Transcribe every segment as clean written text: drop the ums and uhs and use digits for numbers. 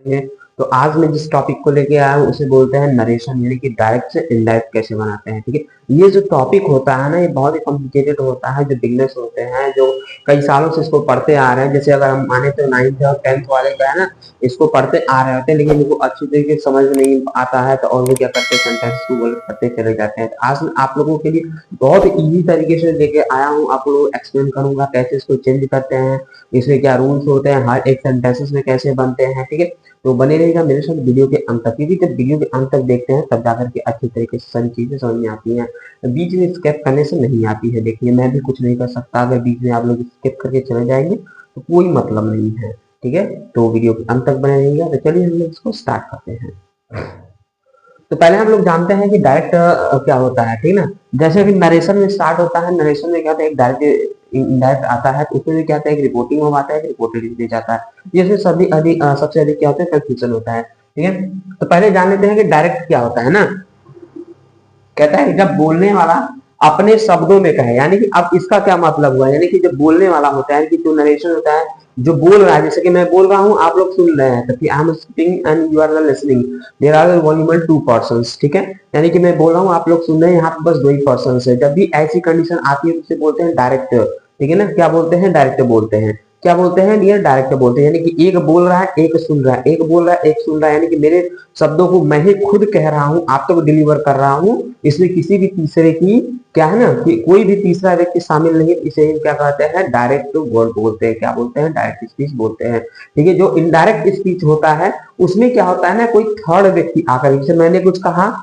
हैं। तो आज मैं जिस टॉपिक को लेके आया हूँ उसे बोलते हैं नरेशन, यानी कि डायरेक्ट से इनडायरेक्ट कैसे बनाते हैं। ठीक है, ये जो टॉपिक होता है ना, ये बहुत ही कॉम्प्लिकेटेड होता है। जो बिगनर्स होते हैं, जो कई सालों से इसको पढ़ते आ रहे हैं, जैसे अगर हम माने तो 9th और 10th वाले का है ना, इसको पढ़ते आ रहे होते हैं, लेकिन इनको अच्छी तरीके से समझ नहीं आता है, तो और वो क्या करते हैं, सेंटेंस को गलत करते चले जाते हैं। तो आज मैं आप लोगों के लिए बहुत इजी तरीके से लेके आया हूँ, आप लोगों को एक्सप्लेन करूंगा कैसे इसको चेंज करते हैं, इसमें क्या रूल्स होते हैं, हर एक सेंटेंसेस में कैसे बनते हैं। ठीक है, तो बने रहेगा मेरे साथ वीडियो के अंत तक, क्योंकि जब वीडियो के अंत तक देखते हैं तब जाकर के अच्छी तरीके से सारी चीजें समझ में आती हैं, बीच में स्किप करने से नहीं आती है। देखिए, मैं भी कुछ नहीं कर सकता, अगर बीच में आप लोग स्किप करके चले जाएंगे तो कोई मतलब नहीं है। ठीक है, तो वीडियो के अंत तक बने रहिएगा। तो चलिए हम लोग इसको स्टार्ट करते हैं। तो पहले हम लोग जानते हैं कि डायरेक्ट क्या होता है। ठीक ना, जैसे कि नरेशन में स्टार्ट होता है, नरेशन में क्या होता है, एक डायरेक्ट इनडायरेक्ट आता है, तो उसमें क्या होता है, एक रिपोर्टिंग होम आता है, एक रिपोर्टेड स्पीच आता है। जैसे सभी अधिक सबसे अधिक क्या होता है, कंफ्यूजन होता है। ठीक है, तो पहले जान लेते हैं कि डायरेक्ट क्या होता है ना। कहता है जब बोलने वाला अपने शब्दों में कहे, यानी कि अब इसका क्या मतलब हुआ, यानी कि जब बोलने वाला होता है, कि जो नरेशन होता है, जो बोल रहा है, जैसे कि मैं बोल रहा हूँ, आप लोग सुन रहे हैं, तो I am speaking and you are listening, there are only two persons. ठीक है, यानी कि मैं बोल रहा हूँ, आप लोग सुन रहे हैं, यहाँ पे बस दो ही पर्सन है। जब भी ऐसी कंडीशन आती है तो उसे बोलते हैं डायरेक्ट। ठीक है ना, क्या बोलते हैं, डायरेक्ट बोलते हैं। क्या बोलते हैं डियर, डायरेक्ट बोलते हैं। यानी कि एक बोल रहा है, एक सुन रहा है, एक बोल रहा है, एक सुन रहा है, यानी कि मेरे शब्दों को मैं ही खुद कह रहा हूँ, आप तक डिलीवर कर रहा हूँ, इसमें किसी भी तीसरे की क्या है ना, कि कोई भी तीसरा व्यक्ति शामिल नहीं है। इसे क्या कहते हैं, डायरेक्ट वर्ड बोलते हैं। क्या बोलते हैं, डायरेक्ट स्पीच बोलते हैं। ठीक है, जो इनडायरेक्ट स्पीच होता है उसमें क्या होता है ना, कोई थर्ड व्यक्ति आकर, जैसे मैंने कुछ कहा,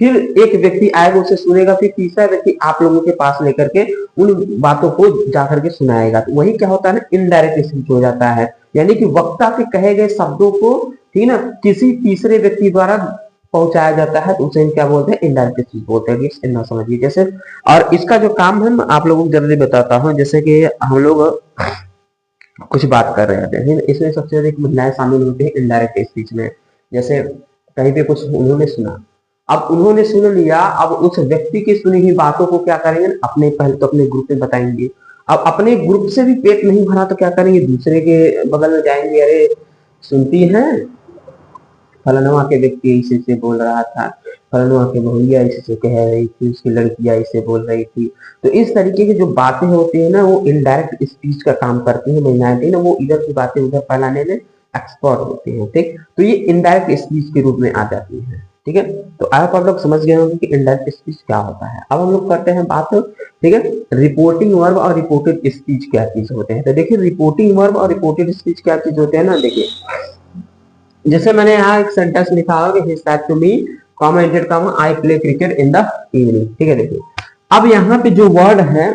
फिर एक व्यक्ति आएगा उसे सुनेगा, फिर तीसरा व्यक्ति आप लोगों के पास लेकर के उन बातों को जाकर के सुनाएगा। तो वही क्या होता है ना, इनडायरेक्ट स्पीच हो जाता है। यानी कि वक्ता के कहे गए शब्दों को, ठीक ना, किसी तीसरे व्यक्ति द्वारा पहुंचाया जाता है, तो उसे क्या बोलते हैं, इनडायरेक्ट स्पीच बोलते हैं। इतना समझिए। जैसे और इसका जो काम है मैं आप लोगों को जल्दी बताता हूँ। जैसे कि हम लोग कुछ बात कर रहे हैं, इसमें सबसे अधिक महिलाएं शामिल होती है इनडायरेक्ट स्पीच में। जैसे कहीं पे कुछ उन्होंने सुना, अब उन्होंने सुन लिया, अब उस व्यक्ति की सुनी हुई बातों को क्या करेंगे, अपने पहले तो अपने ग्रुप में बताएंगे। अब अपने ग्रुप से भी पेट नहीं भरा तो क्या करेंगे, दूसरे के बगल में जाएंगे, अरे सुनती हैं, फलाना के व्यक्ति इसी से बोल रहा था, फलाना के बहुरिया इसी से कह रही थी, उसकी लड़कियां इसे बोल रही थी। तो इस तरीके की जो बातें होती है ना, वो इनडायरेक्ट स्पीच का काम करती है महिलाएं, ना वो इधर की बातें उधर फैलाने में एक्सपर्ट होती है। ठीक, तो ये इनडायरेक्ट स्पीच के रूप में आ जाती है। ठीक है, तो आप लोग समझ गए होंगे कि इनडायरेक्ट स्पीच क्या होता है। अब हम लोग करते हैं बात, ठीक है, रिपोर्टिंग वर्ब और रिपोर्टेड स्पीच क्या चीज होते हैं। तो देखिए, रिपोर्टिंग वर्ब और रिपोर्टेड स्पीच क्या चीज होते हैं ना। देखिए, जैसे मैंने यहाँ एक सेंटेंस लिखा होगा कि he said to me, comma inverted comma, I play cricket in the evening. ठीक है, देखिए अब यहाँ पे जो वर्ड है,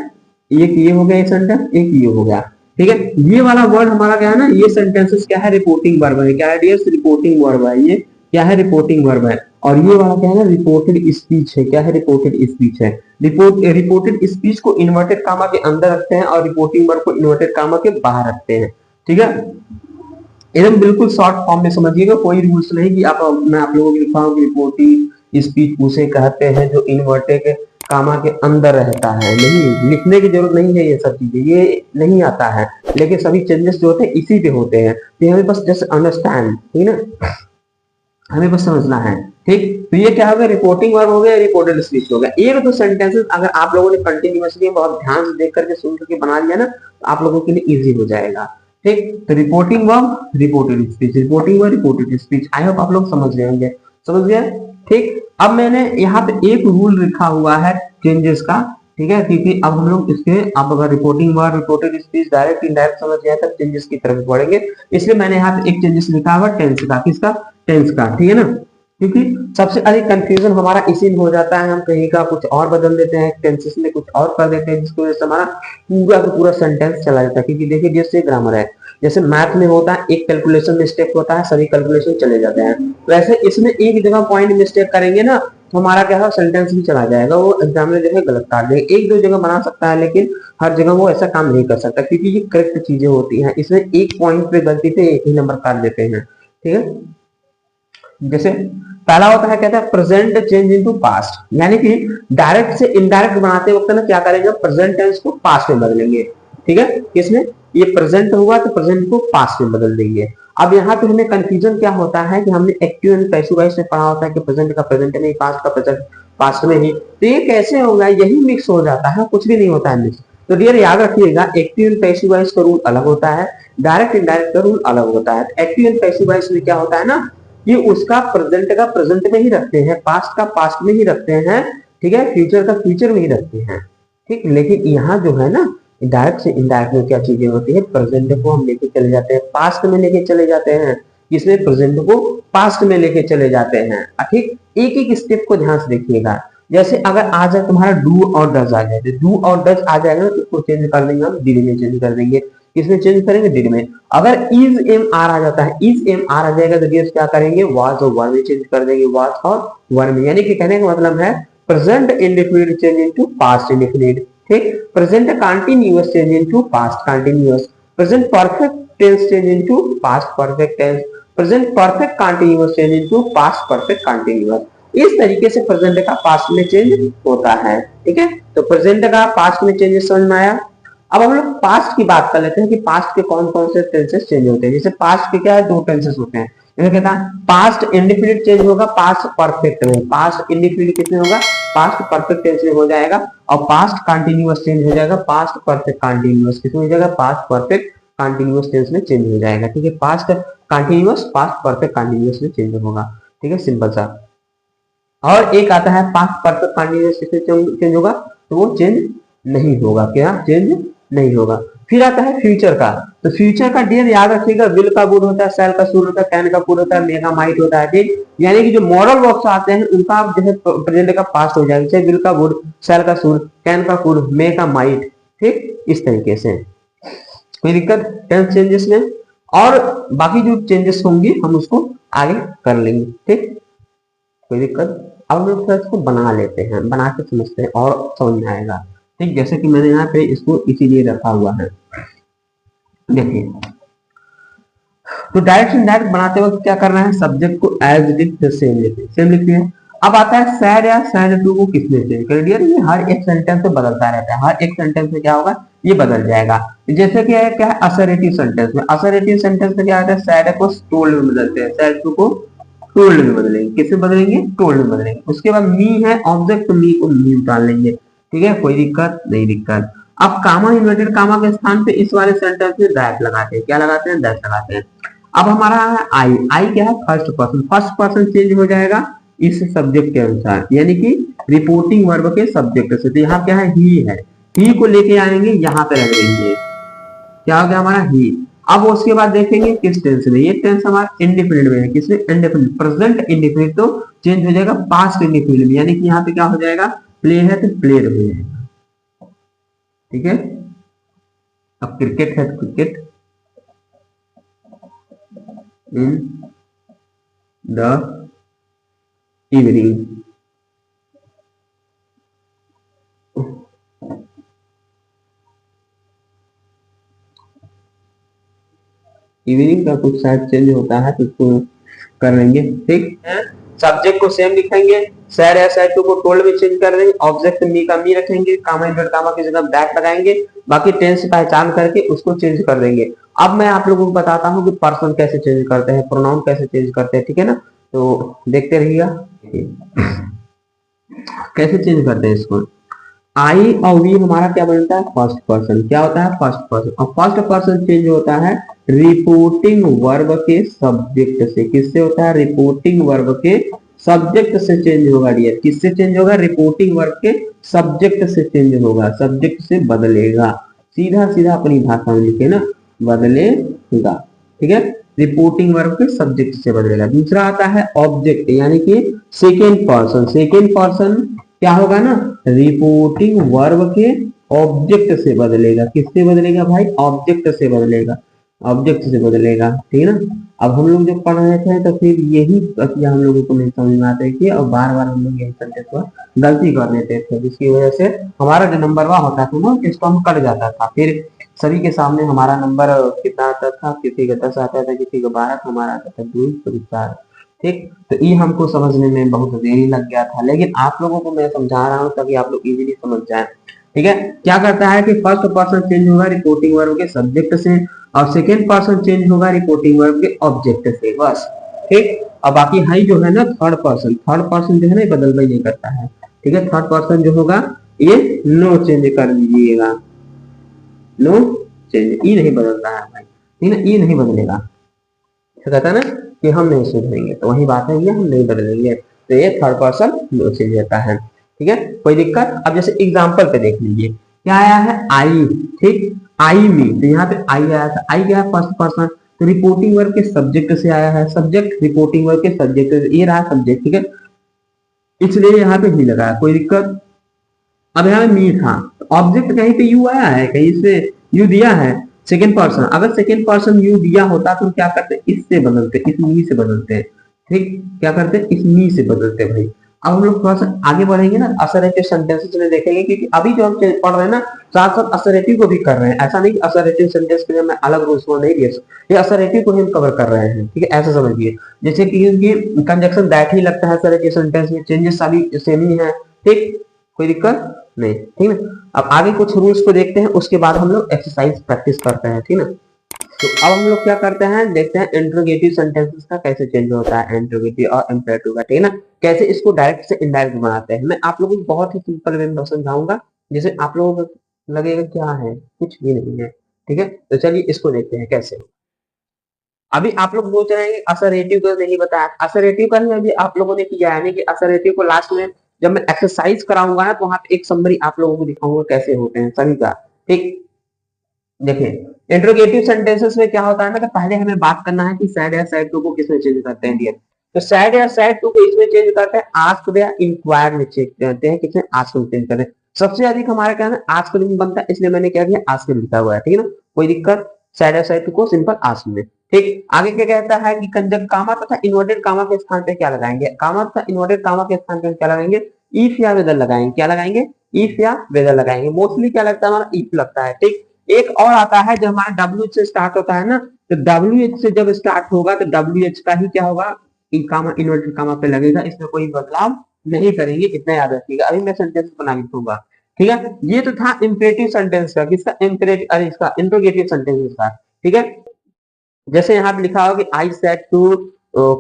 एक ये हो गया, ये सेंटेंस, एक ये हो गया। ठीक है, ये वाला वर्ड हमारा क्या है ना, ये सेंटेंसेस क्या है, रिपोर्टिंग वर्ब है। क्या है डियर्स, रिपोर्टिंग वर्ब है। ये क्या है, रिपोर्टिंग वर्ब है। और ये वाला क्या है ना, रिपोर्टेड स्पीच है। क्या है, रिपोर्टेड स्पीच है। रिपोर्टेड स्पीच को इन्वर्टेड कामा के अंदर रखते हैं और रिपोर्टिंग वर्ब को इन्वर्टेड कामा के बाहर रखते हैं। ठीक है, एकदम बिल्कुल शॉर्ट फॉर्म में समझिएगा, कोई रूल्स नहीं कि आप, मैं आप लोगों को लिखा हूँ कि रिपोर्टिंग स्पीच उसे कहते हैं जो इन्वर्टेड कामा के अंदर रहता है। नहीं, लिखने की जरूरत नहीं है, ये सब चीजें ये नहीं आता है, लेकिन सभी चेंजेस जो होते हैं इसी पे होते हैं। तो हमें बस जस्ट अंडरस्टैंड, ठीक ना, हमें बस समझना है। ठीक, तो ये क्या हो गया, रिपोर्टिंग वर्ब हो गया, रिपोर्टेड स्पीच हो गया। एक दो सेंटेंसेस अगर आप लोगों ने कंटिन्यूअसली बहुत ध्यान से देख करके सुन करके बना लिया ना, तो आप लोगों के लिए इजी हो जाएगा। ठीक, तो reporting verb, reported speech, reporting verb, reported speech. I hope आप लोग समझ गए होंगे, समझ गए। ठीक, अब मैंने यहाँ पे एक रूल लिखा हुआ है चेंजेस का। ठीक है, क्योंकि अब हम लोग इसके, अब अगर reporting verb, reported speech, direct indirect समझ गए तब चेंजेस की तरफ बढ़ेंगे। इसलिए मैंने यहाँ पे एक चेंजेस लिखा हुआ टेंस का। किसका, टेंस का। ठीक है ना, क्योंकि सबसे अधिक कंफ्यूजन हमारा इसी में हो जाता है, हम कहीं का कुछ और बदल देते हैं, टेंसेस में कुछ और कर देते हैं, जिसकी वजह से हमारा पूरा का पूरा सेंटेंस चला जाता है। क्योंकि देखिए, जैसे ग्रामर है, जैसे मैथ में होता है, एक कैलकुलेशन मिस्टेक होता है, सभी कैलकुलेशन चले जाते हैं, वैसे इसमें एक जगह पॉइंट मिस्टेक करेंगे ना, तो हमारा क्या है, सेंटेंस भी चला जाएगा, वो एग्जामिनर जो है गलत काट देगा। एक दो जगह बना सकता है, लेकिन हर जगह वो ऐसा काम नहीं कर सकता, क्योंकि ये करेक्ट चीजें होती हैं। इसमें एक पॉइंट पे गलती से एक ही नंबर काट देते हैं। ठीक है, जैसे पहला होता है, कहता है प्रेजेंट चेंज इनटू पास्ट, यानी कि डायरेक्ट से इनडायरेक्ट बनाते वक्त ना क्या करेंगे, प्रेजेंट टेंस को पास्ट में बदलेंगे। ठीक है, किसमें, ये प्रेजेंट हुआ तो प्रेजेंट को पास्ट में बदल देंगे। अब यहाँ पे हमें कंफ्यूजन क्या होता है कि हमने एक्टिव एंड पैसिव वॉइस में पढ़ा होता है कि प्रेजेंट का प्रेजेंट में ही, पास्ट का प्रेजेंट पास्ट में ही, तो ये कैसे होगा, यही मिक्स हो जाता है, कुछ भी नहीं होता है मिक्स। तो डियर याद रखिएगा, एक्टिव एंड पैसिव वॉइस का रूल अलग होता है, डायरेक्ट इनडायरेक्ट का रूल अलग होता है। एक्टिव एंड पैसिव वॉइस में क्या होता है ना, ये उसका प्रेजेंट का प्रेजेंट में ही रखते हैं, पास्ट का पास्ट में ही रखते हैं, ठीक है, फ्यूचर का फ्यूचर में ही रखते हैं, ठीक। लेकिन यहाँ जो है ना, डायरेक्ट से इनडायरेक्ट में क्या चीजें होती है, प्रेजेंट को हम लेके चले जाते हैं पास्ट में लेके चले जाते हैं, इसमें प्रेजेंट को पास्ट में लेके चले जाते हैं, ठीक। एक एक स्टेप को ध्यान से देखिएगा। जैसे अगर आ जाए तुम्हारा डू और डज आ जाए, डू और डज आ जाएगा ना, तो उसको चेंज कर देंगे हम, डिड में चेंज कर देंगे। किसमें चेंज करेंगे, डिड में। अगर इज एम आर आ जाता है, इज एम आर आ जाएगा, तो डियर क्या करेंगे, वाज और वर में चेंज कर देंगे, वाज और वर में। यानी कि कहने का मतलब है present indefinite change into past indefinite, ठीक। Present continuous change into past continuous, present perfect tense change into past perfect tense, present perfect continuous change into past perfect continuous. इस तरीके से प्रेजेंट का पास्ट में चेंज होता है, ठीक है। तो प्रेजेंट का पास्ट में चेंजेस समझ में आया। अब हम लोग पास्ट की बात कर लेते हैं कि पास्ट के कौन कौन से टेंसेस चेंज होते हैं। जैसे पास्ट के क्या है, दो टेंसेस होते हैं। जैसे कहता है पास्ट इंडेफिनिट चेंज होगा पास्ट परफेक्ट में, पास्ट इंडेफिनिट किसमें होगा, पास्ट परफेक्ट टेंस में हो जाएगा। और पास्ट कंटीन्यूअस चेंज हो जाएगा पास्ट परफेक्ट कंटीन्यूअस, किसमें हो जाएगा, पास्ट परफेक्ट कंटीन्यूअस टेंस में चेंज हो जाएगा, ठीक है। Past continuous past perfect continuous में चेंज होगा, ठीक है, सिंपल सा। और एक आता है पास्ट परफेक्ट कंटीन्यूअस किसमें चेंज होगा, तो वो चेंज नहीं होगा, क्या चेंज नहीं होगा। फिर आता है फ्यूचर का, तो फ्यूचर का डियर याद रखिएगा, विल का वुड होता है, शैल का शुड होता है, कैन का कुड होता है, मे का माइट होता है, ठीक। यानी कि जो मॉडल वर्ब्स आते हैं उनका जैसे प्रेजेंट का पास्ट हो जाएगा, जैसे विल का वुड, शैल का शुड, कैन का कुड, मे का माइट, ठीक। इस तरीके से कोई दिक्कत टेंस चेंजेस में, और बाकी जो चेंजेस होंगे हम उसको आगे कर लेंगे, ठीक, कोई दिक्कत। अब हम लोग इसको बना लेते हैं, बना के समझते हैं और समझ में आएगा, ठीक। जैसे कि मैंने यहाँ पे इसको इसीलिए रखा हुआ है, देखिए। तो डायरेक्ट इनडायरेक्ट बनाते वक्त क्या करना है, सब्जेक्ट को एज इट इज सेम लिखिए, सेम लिखिए। अब आता है सैड या सैड टू को किसमें चेंज कर दिया, ये हर एक सेंटेंस में बदलता रहता है, हर एक सेंटेंस में क्या होगा, ये बदल जाएगा। जैसे कि क्या है असर्टिव सेंटेंस में, असर्टिव सेंटेंस में क्या आता है, सैड को टोल्ड में बदलते हैं, सैड टू को टोल्ड में बदलेंगे, किसमें बदलेंगे, टोल्ड में बदलेंगे। उसके बाद मी है ऑब्जेक्ट, तो मी को मी डाल लेंगे, ठीक है, कोई दिक्कत नहीं दिक्कत। अब कामा इन्वर्टेड कामा के स्थान पे इस वाले सेंटेंस में दैट लगाते हैं, क्या लगाते हैं, दैट लगाते हैं। अब हमारा है आई, आई क्या है, first person, first person change हो जाएगा इस सब्जेक्ट के अनुसार, यानी कि रिपोर्टिंग वर्ब के सब्जेक्ट से। तो यहाँ क्या है, ही है, ही को लेके आएंगे, यहाँ पे रख देंगे, क्या हो गया हमारा ही। अब उसके बाद देखेंगे किस टेंस में, ये टेंस हमारा इंडेफिनिट में है, किसमें, इंडेफिनिट, प्रेजेंट इंडेफिनिट, तो चेंज हो जाएगा पास्ट इंडेफिनिट में, यानी कि यहाँ पे क्या हो जाएगा, प्ले है तो प्लेड हो जाएगा, ठीक है। अब क्रिकेट है तो cricket in the evening, evening का कुछ शायद चेंज होता है तो उसको कर लेंगे, ठीक है। सब्जेक्ट को सेम लिखेंगे, सैड या सैड टू को टोल्ड में चेंज कर देंगे, ऑब्जेक्ट मी का मी रखेंगे, कामा इन्वर्टेड कामा की जगह दैट लगाएंगे, बाकी टेंस पहचान करके उसको चेंज कर देंगे। अब मैं आप लोगों को बताता हूँ कि पर्सन कैसे चेंज करते हैं, प्रोनाउन कैसे चेंज करते हैं, ठीक है ना। तो देखते रहिएगा कैसे चेंज करते हैं इसको। आई और वी हमारा क्या बनता है, फर्स्ट पर्सन, क्या होता है, फर्स्ट पर्सन। और फर्स्ट पर्सन चेंज होता है रिपोर्टिंग वर्ब के सब्जेक्ट से, किससे होता है, रिपोर्टिंग वर्ब के सब्जेक्ट से चेंज होगा डियर, किससे चेंज होगा, रिपोर्टिंग वर्ब के सब्जेक्ट से चेंज होगा, सब्जेक्ट से बदलेगा, सीधा सीधा अपनी भाषा में लिखे ना, बदलेगा, ठीक है, रिपोर्टिंग वर्ब के सब्जेक्ट से बदलेगा। दूसरा आता है ऑब्जेक्ट, यानी कि सेकेंड पर्सन, सेकेंड पर्सन क्या होगा ना, रिपोर्टिंग वर्ब के ऑब्जेक्ट से बदलेगा, किससे बदलेगा भाई, ऑब्जेक्ट से बदलेगा, ऑब्जेक्ट से बदलेगा, ठीक है ना। अब हम लोग जब पढ़ रहे थे तो फिर यही प्रक्रिया हम लोगों को नहीं समझ में आती थी, और बार बार हम लोग यही सेंटेंस पर गलती कर देते थे, जिसकी वजह से हमारा जो नंबर वह होता था ना, इसको हम कट जाता था, फिर सभी के सामने हमारा नंबर कितना आता था, किसी का 10 आता था, किसी का 12, हमारा आता था 2 तो 4, ठीक। तो ये हमको समझने में बहुत देरी लग गया था, लेकिन आप लोगों को मैं समझा रहा हूँ ताकि आप लोग इजीली समझ जाए, ठीक है। क्या करता है कि फर्स्ट पर्सन चेंज होगा रिपोर्टिंग वर्ब के सब्जेक्ट से, और सेकेंड पर्सन चेंज होगा रिपोर्टिंग वर्ब के ऑब्जेक्ट से, बस। ठीक, और बाकी हाई जो है ना थर्ड पर्सन जो है ना बदल नहीं करता है। ठीक है, थर्ड पर्सन जो होगा ये नो चेंज कर दीजिएगा, नो चेंज, ई नहीं बदलता है भाई, ठीक है, ई नहीं बदलेगा। तो कहता है ना कि हम नहीं सुधरेंगे, तो वही बात है, ये हम नहीं बदलेंगे, तो ये थर्ड पर्सन नो चेंज रहता है। ठीक है, कोई दिक्कत? अब जैसे एग्जांपल पे देख लीजिए, क्या आया है आई, ठीक, आई मी, तो यहाँ पे आई आया था, आई क्या है फर्स्ट पर्सन, तो रिपोर्टिंग वर्ब के सब्जेक्ट से आया है, सब्जेक्ट रिपोर्टिंग वर्ब के सब्जेक्ट से, ये रहा सब्जेक्ट, ठीक है, इसलिए यहाँ पे ही लगा, कोई दिक्कत? अब यहाँ मी था, ऑब्जेक्ट कहीं पे यू आया है, कहीं से यू दिया है, सेकेंड पर्सन, अगर सेकेंड पर्सन यू दिया होता तो क्या करते, इससे बदलते, इस मी से बदलते, ठीक, क्या करते, इस मी से बदलते भाई। अब हम लोग थोड़ा सा आगे बढ़ेंगे ना, असरेटिव सेंटेंसेस में देखेंगे, क्योंकि अभी जो हम पढ़ रहे हैं ना साथ साथ असरेटिव को भी कर रहे हैं, ऐसा नहीं असरेटिव सेंटेंस के लिए मैं अलग रूल्स को नहीं दिया, ये असरेटिव को हम कवर कर रहे हैं, ठीक है, ऐसा समझिए। जैसे कि कंजक्शन दैट ही लगता है असरेटिव सेंटेंस में, चेंजेस सभी सेम ही है, ठीक, कोई दिक्कत नहीं, ठीक है। अब आगे कुछ रूल्स को देखते हैं, उसके बाद हम लोग एक्सरसाइज प्रैक्टिस करते हैं, ठीक है। तो अब हम लोग क्या करते हैं, देखते हैं इंट्रोगेटिव सेंटेंसेस का कैसे चेंज होता है, इंट्रोगेटिव और इंपेरेटिव का, ठीक है ना, कैसे इसको डायरेक्ट से इनडायरेक्ट बनाते हैं। मैं आप लोगों को बहुत ही सिंपल वे में समझाऊंगा, जैसे आप लोगों को लगेगा क्या है, कुछ भी नहीं है, ठीक है। तो चलिए इसको देखते हैं कैसे। अभी आप लोग सोच रहे हैं असरेटिव को नहीं बताया, असरेटिव का ही अभी आप लोगों ने किया है, कि असरेटिव को लास्ट में जब मैं एक्सरसाइज कराऊंगा ना, तो वहां पे एक समरी आप लोगों को दिखाऊंगा कैसे होते हैं सभी का, ठीक। देखिए इंट्रोगेटिव सेंटेंसेस में क्या होता है ना, कि पहले हमें बात करना है कि सैड या सैड टू को किसमें चेंज करते हैं डियर। तो सैड या सैड टू को इसमें चेंज करते हैं आस्क्ड या इंक्वायर्ड में चेंज करते हैं, किसमें आस्क्ड में चेंज करते हैं। सबसे अधिक हमारा क्या है आस्क्ड में बनता है, इसलिए मैंने क्या किया आस्क्ड लिखा हुआ है, ठीक है ना, कोई दिक्कत? सैड या सैड टू को सिंपल आस्क्ड में, ठीक। आगे क्या कहता है कि कंजक कामा तथा इन्वर्टेड कामा के स्थान पे क्या लगाएंगे, कामा तथा इन्वर्टेड कामा के स्थान पे क्या लगाएंगे, इफ या वेदर लगाएंगे, क्या लगाएंगे, इफ या वेदर लगाएंगे। मोस्टली क्या लगता है हमारा इफ लगता है, ठीक। एक और आता है जब हमारा डब्ल्यू से स्टार्ट होता है ना, तो डब्ल्यू एच से जब स्टार्ट होगा तो डब्ल्यू एच का ही क्या होगा, कामा इन्वर्टेड कामा पे लगेगा, इसमें कोई बदलाव नहीं करेंगे, इतना याद रखिएगा। अभी मैं सेंटेंस बना लिखूंगा, ठीक है। ये तो था इंपेरेटिव सेंटेंस का, किसका इंपेरेटिव, अरे इसका इंट्रोगेटिव सेंटेंस का, ठीक है। जैसे यहाँ पे लिखा होगा कि I said to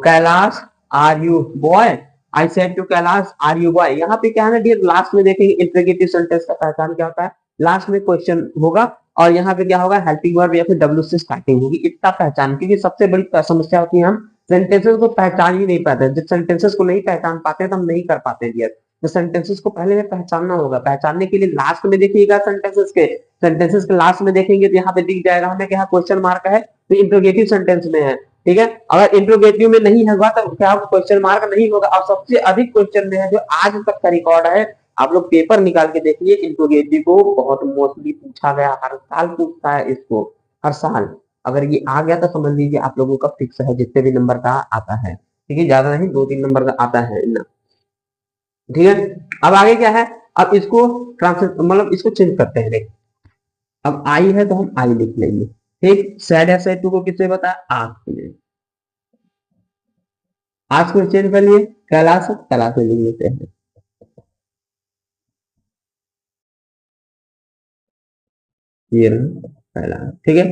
Kailash are you boy, I said to Kailash are you boy. यहाँ पे क्या है ना डियर, लास्ट में देखेंगे इंट्रोगेटिव सेंटेंस का पहचान क्या होता है, लास्ट में क्वेश्चन होगा और यहाँ पे क्या होगा हेल्पिंग वर्ब या फिर डब्ल्यू से स्टार्टिंग होगी, इतना पहचान। क्योंकि सबसे बड़ी समस्या होती है हम सेंटेंसेस को पहचान ही नहीं पाते, जब सेंटेंसेस को नहीं पहचान पाते तो हम नहीं कर पाते डियर। तो सेंटेंसेस को पहले में पहचानना होगा, पहचानने के लिए लास्ट में देखिएगा सेंटेंसेस के लास्ट में देखेंगे तो यहाँ पे दिख जाएगा हमें क्या क्वेश्चन मार्क है, तो इंट्रोगेटिव सेंटेंस में है, ठीक है। अगर इंट्रोगेटिव में नहीं होगा तो क्या क्वेश्चन मार्क नहीं होगा। और सबसे अधिक क्वेश्चन में है जो आज तक का रिकॉर्ड है, आप लोग पेपर निकाल के देखिए, इंट्रोगेटिव को बहुत मोस्टली पूछा गया, हर साल पूछता है इसको, हर साल। अगर ये आ गया तो समझ लीजिए आप लोगों का फिक्स है, जितने भी नंबर का आता है, ठीक है, ज्यादा नहीं 2-3 नंबर का आता है ना, ठीक है। अब आगे क्या है, अब इसको ट्रांसलेट मतलब इसको चेंज करते हैं, देख अब आई है तो हम आई लिख लेंगे, ठीक। सैड या सैड टू को किससे बताया, आस्क में, आस्क में चेंज कर लिए, कैलाश कैलाश में लिख लेते हैं, ये रहा पहला, ठीक है।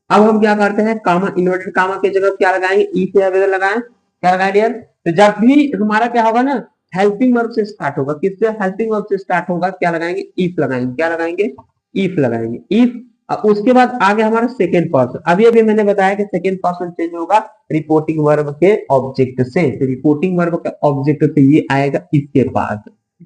अब हम क्या करते हैं, कामा इन्वर्टेड कामा की जगह क्या लगाएंगे, ई से वेदर लगाएं, क्या लगाएं डियर। तो जब भी हमारा क्या होगा ना हेल्पिंग वर्ब से स्टार्ट होगा, किससे हेल्पिंग वर्ब से स्टार्ट होगा, क्या लगाएंगे, इफ लगाएंगे, क्या लगाएंगे, इफ लगाएंगे, इफ। उसके बाद आगे हमारा सेकेंड पर्सन, अभी अभी मैंने बताया कि सेकेंड पर्सन चेंज होगा रिपोर्टिंग वर्ब के ऑब्जेक्ट से, तो रिपोर्टिंग वर्ब के ऑब्जेक्ट से ये आएगा इसके पास,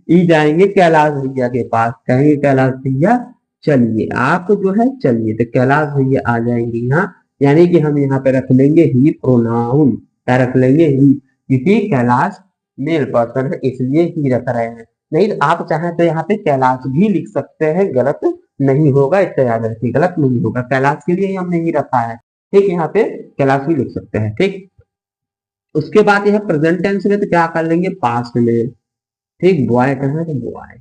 ई जाएंगे कैलाश भैया के पास, कहेंगे कैलाश भैया चलिए, आप जो है चलिए, तो कैलाश भैया आ जाएंगे यहाँ, यानी कि हम यहाँ पे रख लेंगे ही प्रोनाउन, क्या रख लेंगे ही, क्योंकि कैलाश मेल पर्सन है इसलिए ही रख रहे हैं। नहीं तो आप चाहें तो यहाँ पे कैलाश भी लिख सकते हैं, गलत नहीं होगा, इसका याद रखिए, गलत नहीं होगा, कैलाश के लिए ही हमने ही रखा है, ठीक। यहाँ पे कैलाश भी लिख सकते हैं, ठीक। उसके बाद यह प्रेजेंट टेंस में तो क्या कर लेंगे, पास्ट में, ठीक। बॉय कहा है तो बॉय,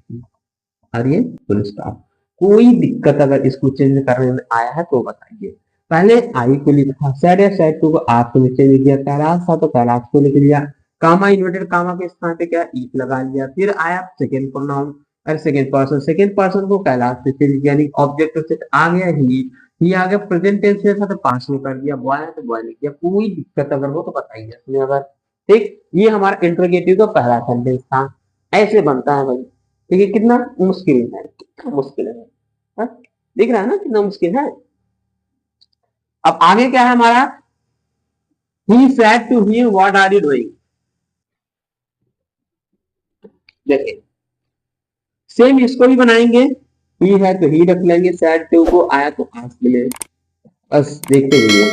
और ये फुल स्टॉप। कोई दिक्कत अगर इसको चेंज करने में आया है तो बताइए। पहले आई को लिखा, सैड या सैड टू को आप को चेंज किया, कैलाश था तो कैलाश को लिख लिया, कामा इन्वर्टेड कामा के स्थान पे क्या ईट लगा लिया, फिर आया सेकेंड प्रोनाउन और सेकेंड पर्सन को कैलाश से चेंज किया, यानी ऑब्जेक्ट से आ गया ही, ये आगे प्रेजेंट टेंस में था तो पास में कर दिया, बॉय है तो बॉय लिख दिया, कोई दिक्कत अगर हो तो बताइए इसमें अगर। ठीक, ये हमारा इंट्रोगेटिव का पहला सेंटेंस था। ऐसे बनता है भाई। ठीक है, कितना मुश्किल है, कितना मुश्किल है। हाँ? दिख रहा है ना कितना मुश्किल है। अब आगे क्या है हमारा, he said to him what are you doing. देखिए सेम इसको भी बनाएंगे, ही है तो ही रख लेंगे, सैड टू को आया तो आस्क ले, बस देखते रहिए।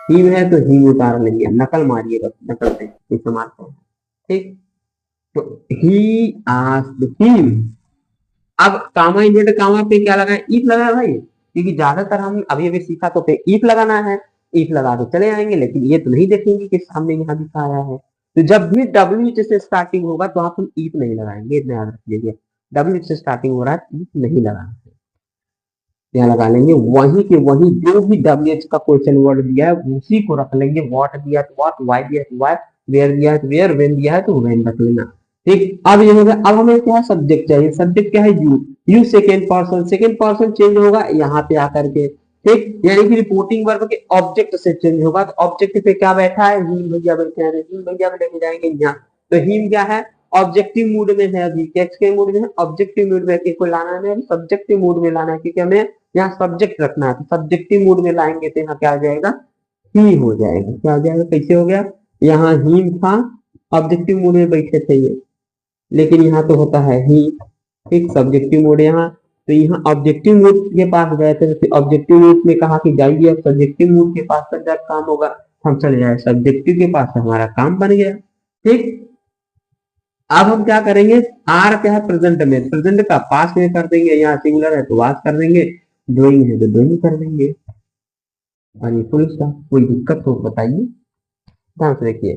ही है तो ही उतार लेंगे, नकल मारिए, बस नकल से इसे मारते हैं। ठीक, तो ही आस्क्ड हिम। अब कामा इन्वर्टेड कामा पे क्या लगा है, इफ लगा है भाई, क्योंकि ज्यादातर हम अभी अभी सीखा तो पे इफ लगाना है। इफ लगा के चले आएंगे, लेकिन ये तो नहीं देखेंगे कि सामने यहाँ दिखाया है। तो जब भी डब्ल्यू से स्टार्टिंग होगा तो आप हम इफ नहीं लगाएंगे, इतना याद रखिएगा। डब्ल्यू से स्टार्टिंग हो रहा है, इफ नहीं लगाना है। यहाँ लगा लेंगे वही के वही, जो भी डब्ल्यू का क्वेश्चन वर्ड दिया है उसी को रख लेंगे। व्हाट दिया है तो व्हाट, वाई दिया है तो वाई, वेयर दिया है तो वेयर, व्हेन दिया है तो व्हेन रख लेना। ठीक, अब ये हो गया। अब हमें क्या है, सब्जेक्ट चाहिए। सब्जेक्ट क्या है, you. You second person, second person change होगा यहाँ पे आकर के। ठीक, यानी कि रिपोर्टिंग वर्ब के ऑब्जेक्ट से चेंज होगा। तो ऑब्जेक्ट पे क्या बैठा है, हिम भैया बैठे हैं, हिम भैया में लेके जाएंगे यहाँ। तो हिम क्या है, ऑब्जेक्टिव मूड में है, अभी टेक्स्ट के मूड में है, ऑब्जेक्टिव मूड में इसको लाना है, सब्जेक्टिव मूड में लाना है, क्योंकि हमें यहाँ सब्जेक्ट रखना है। तो सब्जेक्टिव मूड में लाएंगे तो यहाँ क्या आ जाएगा, ही हो जाएगा। क्या हो जाएगा, कैसे हो गया, यहाँ हिम था, ऑब्जेक्टिव मूड में बैठे थे ये, लेकिन यहाँ तो होता है ही। एक सब्जेक्टिव मोड यहाँ, तो यहाँ ऑब्जेक्टिव मोड के पास गए थे, तो ऑब्जेक्टिव मोड में कहा कि जाइए, अब सब्जेक्टिव मोड के पास जब काम होगा हम चले जाए सब्जेक्टिव के पास, हमारा काम बन गया। ठीक, अब हम क्या करेंगे, आर क्या है, प्रेजेंट में, प्रेजेंट का पास में कर देंगे, यहाँ सिंगुलर है तो वास कर देंगे, डूइंग है तो डूइंग कर देंगे। और ये फुल स्टॉप। कोई दिक्कत हो बताइए, ध्यान से देखिए।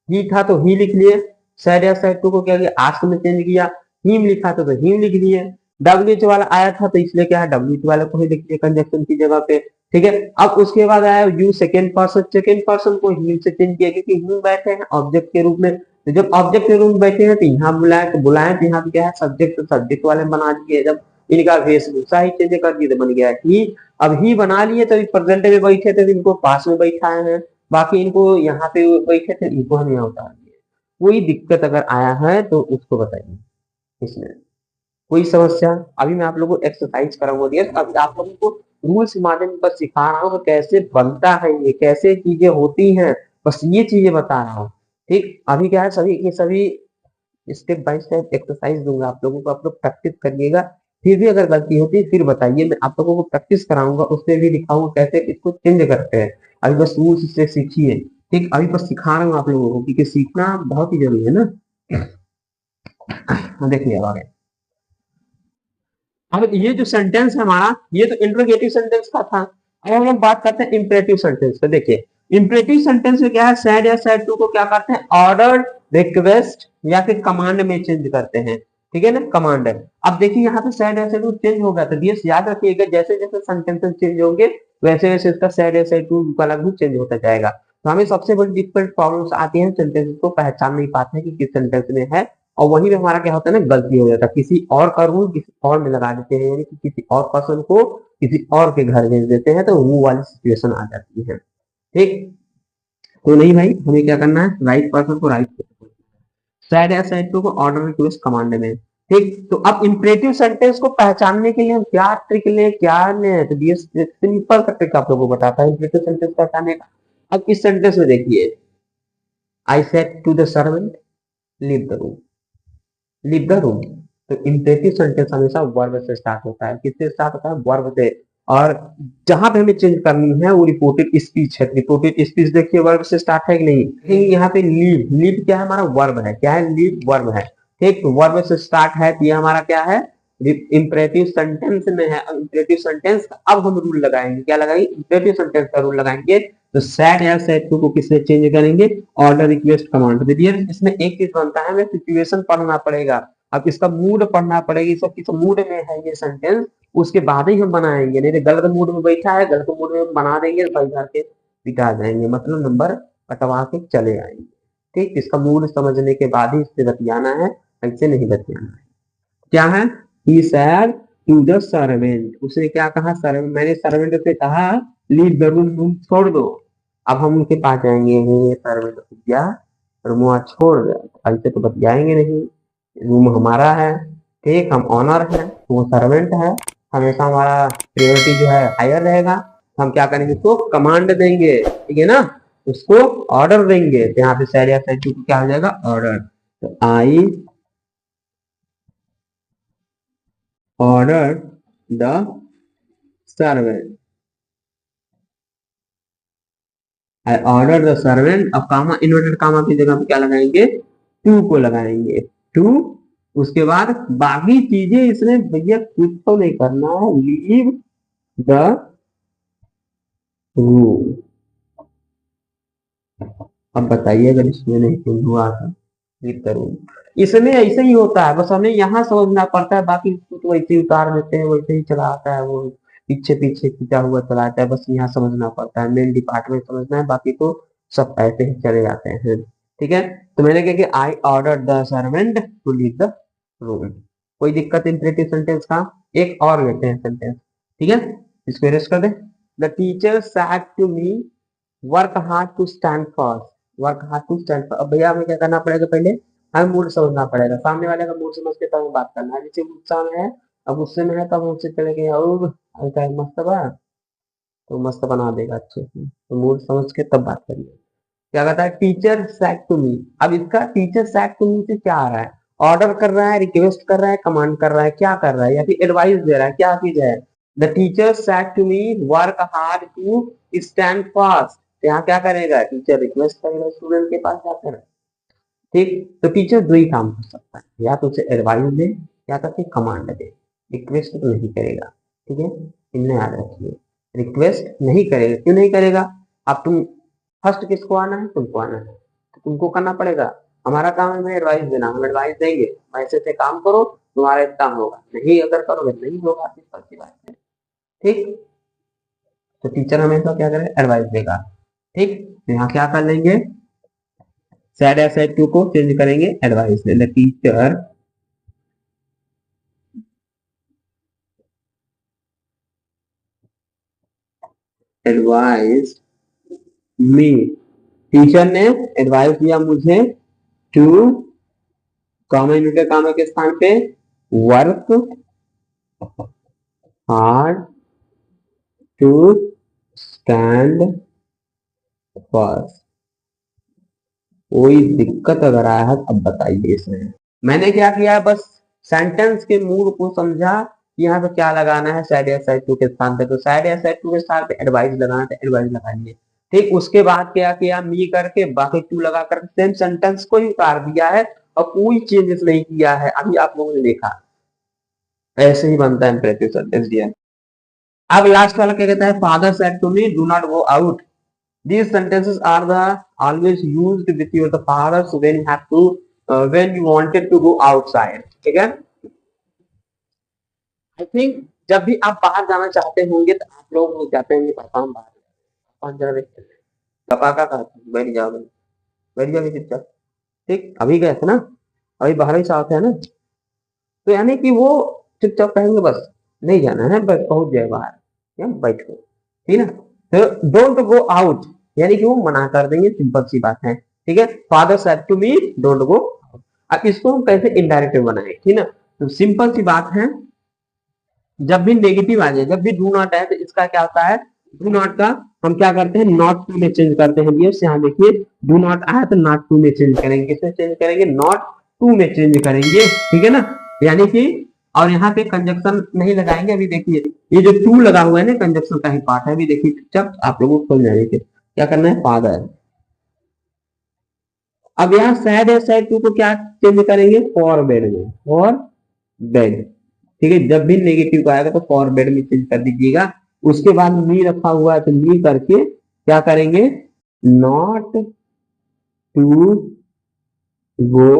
ही था तो ही लिख लिए, सैड या सैड टू को क्या किया, आस्क में चेंज किया। हिम लिखा था तो हिम लिख दिए। डब्ल्यू वाला आया था तो इसलिए क्या है, डब्ल्यू वाले को ही लिख दिया कंजक्शन की जगह पे। ठीक है, अब उसके बाद आया you second person, second person को हिम से चेंज किया, क्योंकि हिम बैठे हैं ऑब्जेक्ट के रूप में। तो जब ऑब्जेक्ट के रूप में बैठे हैं तो यहाँ बुलाए तो यहाँ पे क्या है, सब्जेक्ट, सब्जेक्ट वाले बना दिए। जब इनका वेशभूषा ही चेंज कर दिए तो बन गया ही। अब ही बना लिए तो प्रेजेंट में बैठे थे, इनको पास में बैठाए हैं। बाकी इनको यहाँ पे बैठे थे, इनको हम यहाँ उतार दिए। कोई दिक्कत अगर आया है तो उसको बताइए इसमें, कोई समस्या। अभी मैं आप लोगों को एक्सरसाइज कराऊंगा डियर, अभी आप लोगों को रूल्स माध्यम पर सिखा रहा हूँ कैसे बनता है, ये कैसे चीजें होती हैं, बस ये चीजें बता रहा हूँ। ठीक, अभी क्या है, सभी के सभी स्टेप बाय स्टेप एक्सरसाइज दूंगा आप लोगों को, आप लोग प्रैक्टिस करिएगा। फिर भी अगर गलती होती है फिर बताइए, मैं आप लोगों को प्रैक्टिस कराऊंगा, उसमें भी दिखाऊंगा कैसे इसको चेंज करते हैं। अभी बस रूल्स से सीखिए। ठीक, अभी बस सिखा रहा हूँ आप लोगों को, क्योंकि सीखना बहुत ही जरूरी है ना। देखिए अब आगे, अब ये जो सेंटेंस है हमारा, ये तो इंट्रोगेटिव सेंटेंस का था। अब हम लोग बात करते हैं इंपरेटिव सेंटेंस पे। देखिए इंपरेटिव सेंटेंस में क्या है, सैड या सैड टू को क्या करते हैं, ऑर्डर, रिक्वेस्ट या फिर कमांड में चेंज करते हैं। ठीक है ना, कमांड है। अब देखिए यहाँ पे सैड या सैड टू चेंज हो गया, तो ये याद रखिएगा, जैसे जैसे सेंटेंसेस चेंज होंगे वैसे वैसे इसका सैड या सैड टू का भी चेंज होता जाएगा। तो हमें सबसे बड़ी डिफिकल्ट प्रॉब्लम्स आती है, सेंटेंसेस को पहचान नहीं पाते हैं कि किस सेंटेंस में है, और वहीं पे हमारा क्या होता है ना, गलती हो जाता है, किसी और का रूल किसी और में लगा देते हैं, यानी कि किसी और पर्सन को किसी और के घर भेज देते हैं, तो वो वाली सिचुएशन आ जाती है। ठीक, तो नहीं भाई, हमें क्या करना है, राइट पर्सन को राइट, सैड या सैड टू को ऑर्डर, रिक्वेस्ट, कमांड में। ठीक, तो अब इंपरेटिव सेंटेंस को पहचानने के लिए हम क्या ट्रिक लें, क्या लें, तो ये सिंपल सा ट्रिक आप लोगों को बताता है इंपरेटिव सेंटेंस पहचानने का। अब इस सेंटेंस में देखिए, I said to the servant leave the room, leave the room. तो इंपरेटिव सेंटेंस हमेशा वर्ब से स्टार्ट होता है, किससे स्टार्ट होता है, वर्ब से। और जहां पे हमें चेंज करनी है वो रिपोर्टेड स्पीच है। रिपोर्टेड स्पीच देखिए वर्ब से स्टार्ट है कि नहीं, यहाँ पे लीव, लीव क्या है, हमारा वर्ब है, क्या है, लीव वर्ब है। ठीक, तो वर्ब से स्टार्ट है, तो ये हमारा क्या है, इंपरेटिव सेंटेंस में है। इंपरेटिव सेंटेंस का अब हम रूल लगाएंगे, क्या लगाएंगे, इंपरेटिव सेंटेंस का रूल लगाएंगे। तो सैड या सैड टू को किससे चेंज करेंगे, ऑर्डर, रिक्वेस्ट, कमांड। देखिए इसमें एक चीज बनता है, हमें सिचुएशन पढ़ना पड़ेगा। अब इसका मूड पढ़ना पड़ेगा, सब किस मूड में है ये सेंटेंस, उसके बाद ही हम बनाएंगे। नहीं तो गलत मूड में बैठा है, गलत मूड में बना देंगे तो घर के बिता जाएंगे, मतलब नंबर कटवा के चले आएंगे। ठीक, इसका मूड समझने के बाद ही इससे बतियाना है, ऐसे नहीं बतियाना है। क्या है, ही सैड टू द सर्वेंट, उसने क्या कहा, सर्वेंट, मैंने सर्वेंट से कहा लीव द रूम, रूम छोड़ दो। अब हम उनके पास जाएंगे, ये सर्वेंट उठ गया, रूम छोड़ दिया, ऐसे तो बतियाएंगे नहीं, रूम हमारा है, ठीक, हम ऑनर है, वो सर्वेंट है, हमेशा हमारा प्रायोरिटी जो है हायर रहेगा। हम क्या करेंगे, उसको कमांड देंगे, ठीक है ना, उसको ऑर्डर देंगे। तो यहाँ पे साइड या साइड टू क्या हो जाएगा, ऑर्डर। तो आई order the servant, I order the servant. अब कामा, इन्वर्टेड कामा की जगह पे क्या लगाएंगे, टू को लगाएंगे, टू। उसके बाद बाकी चीजें इसमें भैया कुछ तो नहीं करना है, लीव द रूम। अब बताइए अगर इसमें नहीं चेंज हुआ था, लीव द रूम, इसमें ऐसे ही होता है, बस हमें यहाँ समझना पड़ता है, बाकी इसको तो वैसे ही उतार देते हैं, वैसे ही चला आता है, वो पीछे पीछे खींचा हुआ चला आता है, बस यहाँ समझना पड़ता है, मेन डिपार्टमेंट समझना है, बाकी तो सब ऐसे ही चले जाते हैं, ठीक है। तो मैंने कहा कि I order the servant to leave the room. कोई दिक्कत इंपरेटिव सेंटेंस का? एक और लेते हैं सेंटेंस, ठीक है, इसको erase कर दे। The teacher said to me work hard to stand first, work hard to stand first. अब भैया हमें क्या करना पड़ेगा, पहले हमें मूड समझना पड़ेगा, सामने वाले का मूड समझ के तब हमें बात करना है। जैसे गुस्सा में है, अब गुस्से में है, तब मुझसे चले गए और ऐसा है, मस्त बा, तो मस्त बना देगा अच्छे से, तो मूड समझ के तब बात करिए। क्या कहता है, टीचर सैड टू मी। अब इसका टीचर सैड टू मी से क्या आ रहा है, ऑर्डर कर रहा है, रिक्वेस्ट कर रहा है, कमांड कर रहा है, क्या कर रहा है, या फिर एडवाइस दे रहा है, क्या चीज है। The teacher said to me work hard to stand fast. यहाँ क्या करेगा, टीचर रिक्वेस्ट करेगा स्टूडेंट के पास जाकर, ठीक। तो टीचर दो ही काम कर सकता है, या तो उसे एडवाइस दे, या तो फिर कमांड दे, रिक्वेस्ट तो नहीं करेगा, ठीक है, इन्हें याद रखिए, रिक्वेस्ट नहीं करेगा। क्यों नहीं करेगा, अब तुम फर्स्ट किसको आना है, तुमको आना है, तो तुमको करना पड़ेगा। हमारा काम है एडवाइस देना, हम एडवाइस देंगे, ऐसे से काम करो, तुम्हारा काम होगा, नहीं अगर करोगे नहीं होगा, सिंपल सी बात है, ठीक। तो टीचर हमेशा क्या करे, एडवाइस देगा, ठीक। तो यहाँ क्या कर लेंगे, सैड या सैड टू को चेंज करेंगे एडवाइस से। द टीचर एडवाइस मी, टीचर ने एडवाइस दिया मुझे, टू कॉमन यूनिट काम के स्थान पे work hard to stand first. कोई दिक्कत अगर आया है अब बताइए इसमें। मैंने क्या किया, बस सेंटेंस के मूड को समझा, यहाँ पे क्या लगाना है, साइड या साइड टू के स्थान पे, तो साइड या साइड टू के स्थान पे एडवाइस लगाना था, एडवाइस लगाइए, ठीक। उसके बाद क्या किया, मी करके बाकी टू लगा कर सेम सेंटेंस को ही उतार दिया है, और कोई चेंजेस नहीं किया है, अभी आप लोगों ने देखा, ऐसे ही बनता है इंपरेटिव सेंटेंस दिया। अब लास्ट वाला क्या कहता है, father said to me do not go out. These sentences are the always used with your the fathers when you have to when you wanted to go outside, ठीक है। I think जब भी आप बाहर जाना चाहते होंगे तो आप लोग जाते होंगे, पापा हम बाहर, पापा जरा देखते हैं, पापा का कहा बैठ जाओ, बैठ जाओ चुपचाप, ठीक। अभी गए थे ना, अभी बाहर ही साथ है ना, तो यानी कि वो चुपचाप कहेंगे बस नहीं जाना है, बस पहुंच जाए बाहर, या बैठो, ठीक है। तो डोंट गो आउट, यानी कि वो मना कर देंगे, सिंपल सी बात है, ठीक है। Father said to me don't go. अब इसको हम कैसे इनडायरेक्ट बनाए, ठीक है, तो सिंपल सी बात है, जब भी नेगेटिव आ जाए, जब भी डू नॉट आए, तो इसका क्या होता है, डू नॉट का हम क्या करते हैं, नॉट टू में चेंज करते हैं। यहाँ देखिए डू नॉट आया तो नॉट टू में चेंज करेंगे, किसमें चेंज करेंगे, नॉट टू में चेंज करेंगे, ठीक है ना, यानी कि, और यहाँ पे कंजक्शन नहीं लगाएंगे। अभी देखिए ये जो टू लगा हुआ है ना, कंजक्शन का ही पार्ट है, अभी देखिए जब आप लोगों को खोल जाएंगे क्या करना है, फादर। अब यहाँ सैड है, सैड टू को क्या चेंज करेंगे, फॉर बेड में, फॉर बेड, ठीक है। जब भी नेगेटिव का आएगा तो फॉर बेड में चेंज कर दीजिएगा। उसके बाद मी रखा हुआ है तो मी करके क्या करेंगे, नॉट टू गो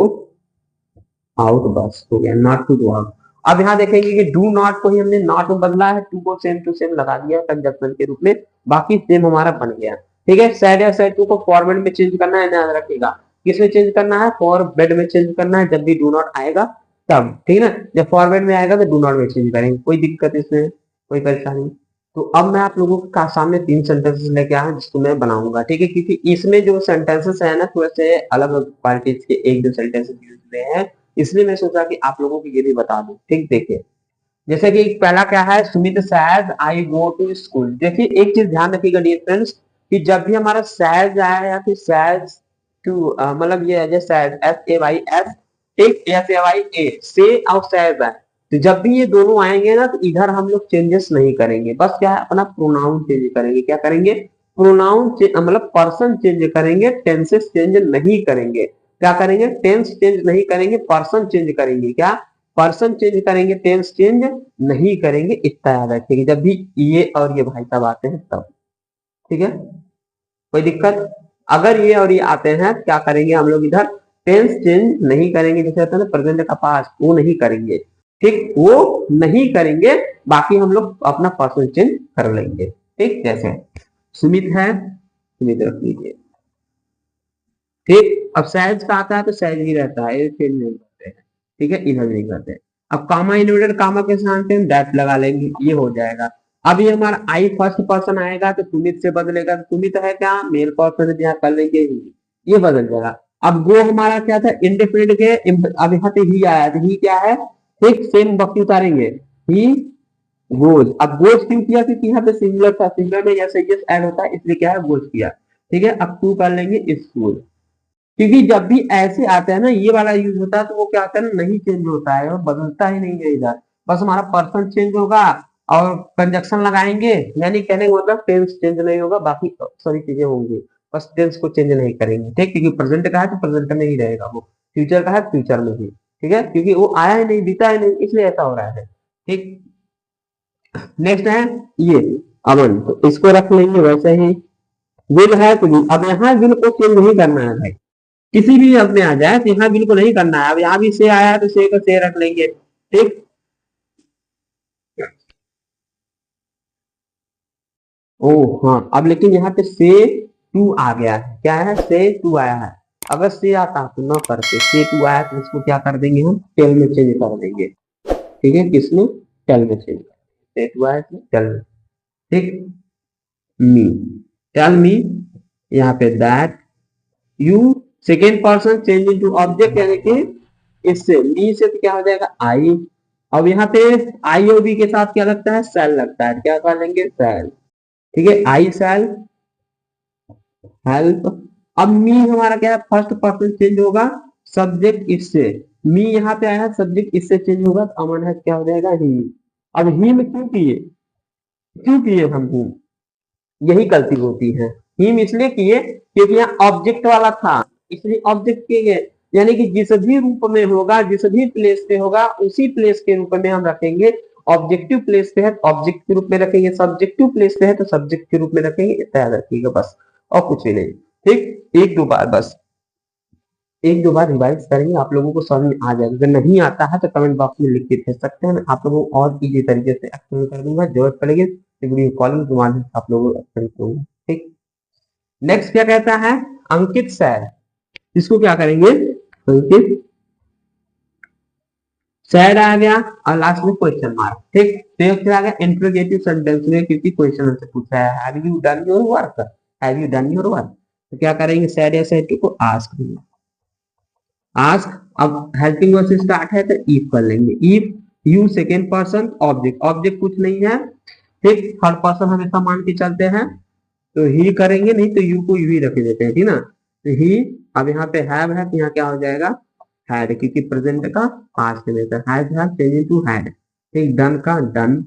आउट, बस हो गया, नॉट टू गो आउट। अब यहाँ देखेंगे कि डू नॉट को ही हमने नॉट में बदला है, टू को सेम टू सेम लगा दिया कंजक्शन के रूप में, बाकी सेम हमारा बन गया, ठीक है। सैड या सैड टू को फॉरवर्ड में चेंज करना है, ध्यान रखिएगा, किसमें चेंज करना है, फॉर बेड में चेंज करना है, जब भी डू नॉट आएगा तब, ठीक है ना। जब फॉर्मेट में आएगा तो डू नॉट में चेंज करेंगे, कोई दिक्कत इसमें, कोई परेशानी नहीं। तो अब मैं आप लोगों के सामने 3 सेंटेंसेस लेके आया हूं जिसको मैं बनाऊंगा, ठीक है। क्योंकि इसमें जो सेंटेंसेस है ना थोड़े से अलग अलग क्वालिटीज के 1-2 सेंटेंसेस यूज हुए हैं, इसलिए मैं सोचा कि आप लोगों को ये भी बता दूं, ठीक। देखिए जैसे कि पहला क्या है, सुमित सैज आई गो टू स्कूल। देखिए एक चीज ध्यान रखिएगा डियर फ्रेंड्स, कि जब भी हमारा सैज आया या फिर सैज टू, मतलब ये जैसे सैज SAYS, एक SAYA से और सैज है, तो जब भी ये दोनों आएंगे ना तो इधर हम लोग चेंजेस नहीं करेंगे, बस क्या है अपना प्रोनाउन चेंज करेंगे। क्या करेंगे, प्रोनाउन मतलब पर्सन चेंज करेंगे, टेंसेस चेंज नहीं करेंगे। क्या करेंगे, टेंस चेंज नहीं करेंगे, पर्सन चेंज करेंगे। क्या, पर्सन चेंज करेंगे, टेंस चेंज नहीं करेंगे। इतना याद रखिएगा जब भी ये और ये भाई साहब आते हैं तब, ठीक है। कोई दिक्कत, अगर ये और ये आते हैं क्या करेंगे हम लोग, इधर टेंस चेंज नहीं करेंगे, जैसे होता है ना प्रेजेंट का पास्ट, वो नहीं करेंगे, ठीक, वो नहीं करेंगे। बाकी हम लोग अपना पर्सन चेंज कर लेंगे, ठीक। जैसे सुमित है, सुमित रख लीजिए, ठीक। अब सहज का आता है तो सहज ही रहता है, ये चेंज नहीं करते हैं, ठीक है, इधर नहीं करते हैं। अब कामा इन्वर्टेड कामा के साथ हम दैट लगा लेंगे, ये हो जाएगा। अब ये हमारा आई फर्स्ट पर्सन आएगा तो सुमित से बदलेगा, सुमित है क्या, मेल पर्सन, यहाँ कर लेंगे ही, ये बदल जाएगा। अब गो हमारा क्या था, इंडेफिनिट के, अब यहाँ पे ही आया तो ही क्या है, ठीक, सेम वक्त उतारेंगे, ही गोज। अब गोज क्यों किया, क्योंकि यहाँ पे सिंगुलर था, सिंगुलर में जैसे यस ऐड होता है इसलिए क्या है गोज किया, ठीक है। अब टू कर लेंगे स्कूल, क्योंकि जब भी ऐसे आता है ना ये वाला यूज होता है तो वो क्या आता है ना, नहीं चेंज होता है और बदलता ही नहीं है इधर, बस हमारा पर्सन चेंज होगा और कंजक्शन लगाएंगे, यानी कहने का मतलब टेंस चेंज नहीं होगा, बाकी सारी चीजें होंगी, बस टेंस को चेंज नहीं करेंगे, ठीक। क्योंकि प्रेजेंट का है तो प्रेजेंट में ही रहेगा वो, फ्यूचर का है फ्यूचर में ही, ठीक है, क्योंकि वो आया ही नहीं, बीता ही नहीं, इसलिए ऐसा हो रहा है, ठीक। नेक्स्ट है ये अमन, तो इसको रख लेंगे वैसे ही। विल है तो will, अब यहाँ विल को चेंज नहीं करना है भाई, किसी भी अपने आ जाए तो यहाँ बिल्कुल नहीं करना है। अब यहाँ भी से आया है तो से को से रख लेंगे, ठीक। ओ हाँ, अब लेकिन यहाँ पे से टू आ गया है, क्या है, से टू आया है। अगर से आता तो ना करते, से टू आया तो इसको क्या कर देंगे हम, टेल में चेंज कर देंगे, ठीक है, किसमें, टेल में चेंज कर, से टू आया तो टेल में, ठीक। मी, टेल मी, यहाँ पे that you, second person change into object, यानी कि इससे मी से तो क्या हो जाएगा आई। अब यहाँ पे आई और बी के साथ क्या लगता है, सेल लगता है, क्या कर लेंगे, सेल, ठीक है। आई सेल हेल्प। अब मी हमारा क्या है, फर्स्ट पर्सन चेंज होगा, सब्जेक्ट इससे, मी यहाँ पे आया है सब्जेक्ट इससे चेंज होगा तो अमन है क्या हो जाएगा, ही। अब ही में क्यों किए, क्यों किए हम ही, यही गलती होती है। हिम इसलिए किए क्योंकि यहाँ ऑब्जेक्ट वाला था, इसलिए ऑब्जेक्ट किए गए, यानी कि जिस भी रूप में होगा, जिस भी प्लेस पे होगा, उसी प्लेस के रूप में हम रखेंगे। ऑब्जेक्टिव प्लेस पे है तो ऑब्जेक्ट के रूप में रखेंगे, सब्जेक्टिव प्लेस पे है तो सब्जेक्ट के रूप में रखेंगे, इतना याद रखिएगा बस, और कुछ भी नहीं, ठीक। एक दो बार बस, एक दो बार रिवाइज करेंगे, आप लोगों को समझ में आ जाएगा। अगर नहीं आता है तो कमेंट बॉक्स में लिख के भेज सकते हैं, मैं आप लोगों को और इजी तरीके से एक्सप्लेन कर दूंगा, जरूरत पड़ेगी तो वीडियो कॉलिंग के माध्यम से आप लोगों को एक्सप्लेन करूंगा, ठीक। नेक्स्ट क्या कहता है, अंकित सैड, इसको क्या करेंगे, अंकित सैड आ गया और लास्ट में क्वेश्चन मार्क, ठीक। तो क्या आ गया, इंट्रोगेटिव सेंटेंस में, क्योंकि क्वेश्चन से पूछा है, have you done your work, have you done your work, तो क्या करेंगे, सैड या सैड को आस्क करेंगे, आस्क। अब हेल्पिंग वर्ब से स्टार्ट है तो इफ कर लेंगे, if you second person object, object कुछ नहीं है, ठीक, थर्ड पर्सन हमेशा मान के चलते हैं तो ही करेंगे, नहीं तो यू को यू ही रख देते हैं, ठीक ना, तो ही। अब यहाँ पे हैव है तो यहाँ क्या हो जाएगा, हैड, क्योंकि प्रेजेंट का पास्ट में था, has have change into had, ठीक। डन का डन।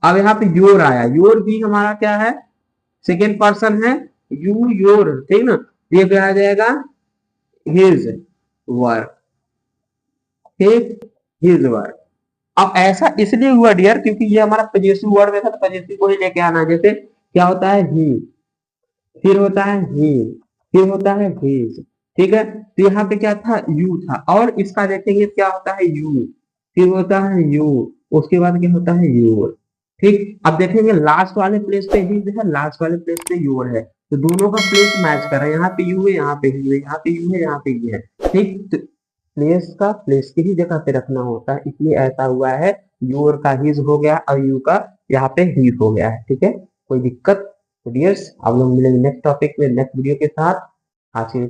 अब यहाँ पे योर आया, योर भी हमारा क्या है, सेकेंड पर्सन है, यू योर, ठीक ना, ये क्या आ जाएगा, हिज वर्क, ठीक, हिज वर्क। अब ऐसा इसलिए हुआ डियर क्योंकि ये हमारा पॉजिटिव वर्ड में था, तो पॉजिटिव को ही लेके आना, जैसे क्या होता है, ही, फिर होता है ही, फिर होता है हिज, ठीक है। तो यहाँ पे क्या था, यू था, और इसका देखेंगे क्या होता है, यू, फिर होता है यू, उसके बाद क्या होता है, यूर, ठीक। अब देखेंगे लास्ट वाले प्लेस पे हिज है, लास्ट वाले प्लेस पे यूर है, तो दोनों का प्लेस मैच कर रहा है, यहाँ पे यू है, यहाँ पे यू है, यहाँ पे यू है, यहाँ पे यू है, ठीक। प्लेस का प्लेस की ही जगह पे रखना होता है, इसलिए ऐसा हुआ है। योर का हिज हो गया और यू का यहाँ पे ही हो गया है। ठीक है, कोई दिक्कत? डियर्स, आप लोग मिलेंगे नेक्स्ट टॉपिक में नेक्स्ट वीडियो के साथ। आज के